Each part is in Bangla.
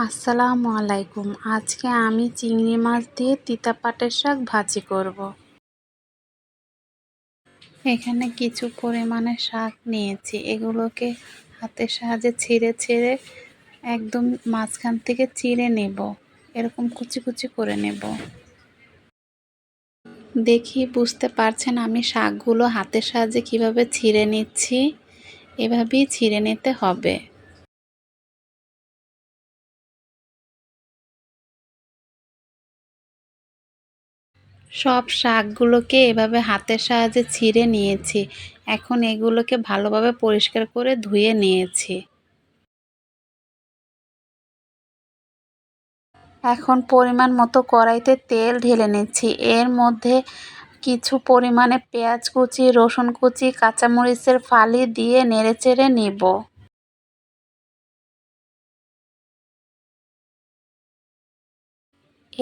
আসসালামু আলাইকুম। আজকে আমি চিংড়ি মাছ দিয়ে তিতা পাটের শাক ভাজি করব। এখানে কিছু পরিমাণে শাক নিয়েছি, এগুলোকে হাতের সাহায্যে ছিঁড়ে ছিঁড়ে একদম মাঝখান থেকে চিড়ে নেব, এরকম কুচি কুচি করে নেব। দেখি বুঝতে পারছেন আমি শাকগুলো হাতের সাহায্যে কিভাবে ছিঁড়ে নিচ্ছি, এভাবেই ছিঁড়ে নিতে হবে। সব শাকগুলোকে এভাবে হাতের সাহায্যে ছিঁড়ে নিয়েছি। এখন এগুলোকে ভালোভাবে পরিষ্কার করে ধুয়ে নিয়েছি। এখন পরিমাণ মতো কড়াইতে তেল ঢেলে নিচ্ছি। এর মধ্যে কিছু পরিমাণে পেঁয়াজ কুচি, রসুন কুচি, কাঁচামরিচের ফালি দিয়ে নেড়েচেড়ে নিব।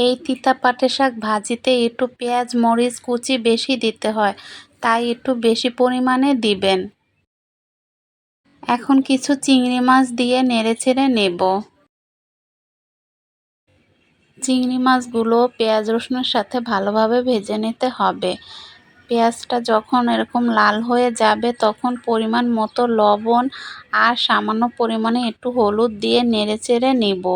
এই তিতা পাটের শাক ভাজিতে একটু পেঁয়াজ মরিচ কুচি বেশি দিতে হয়, তাই একটু বেশি পরিমাণে দিবেন। এখন কিছু চিংড়ি মাছ দিয়ে নেড়েচেড়ে নেব। চিংড়ি মাছগুলো পেঁয়াজ রসুনের সাথে ভালোভাবে ভেজে নিতে হবে। পেঁয়াজটা যখন এরকম লাল হয়ে যাবে তখন পরিমাণ মতো লবণ আর সামান্য পরিমাণে একটু হলুদ দিয়ে নেড়েচেড়ে নেব।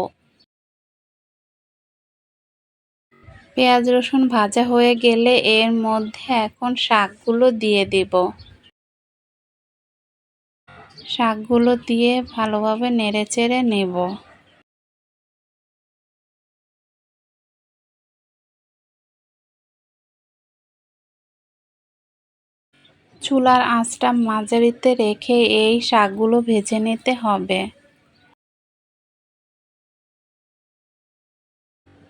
পেঁয়াজ রসুন ভাজা হয়ে গেলে এর মধ্যে এখন শাকগুলো দিয়ে দেব। শাকগুলো দিয়ে ভালোভাবে নেড়েচেড়ে নেব। চুলার আঁচটা মাঝারিতে রেখে এই শাকগুলো ভেজে নিতে হবে।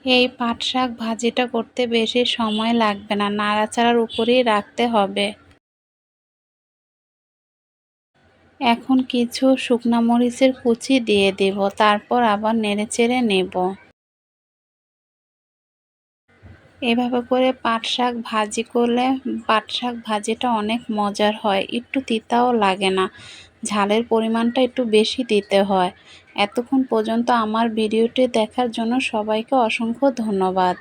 এই পাট শাক ভাজিটা করতে বেশি সময় লাগবে না, নাড়াচাড়ার উপরেই রাখতে হবে। এখন কিছু শুকনা মরিচের কুচি দিয়ে দেব, তারপর আবার নেড়েচেড়ে নেব। এভাবে করে পাট শাক ভাজি করলে পাট শাক ভাজিটা অনেক মজার হয়, একটু তিতাও লাগে না, ঝালের পরিমাণটা একটু বেশি দিতে হয়। এতক্ষণ পর্যন্ত আমার ভিডিওটি দেখার জন্য সবাইকে অসংখ্য ধন্যবাদ।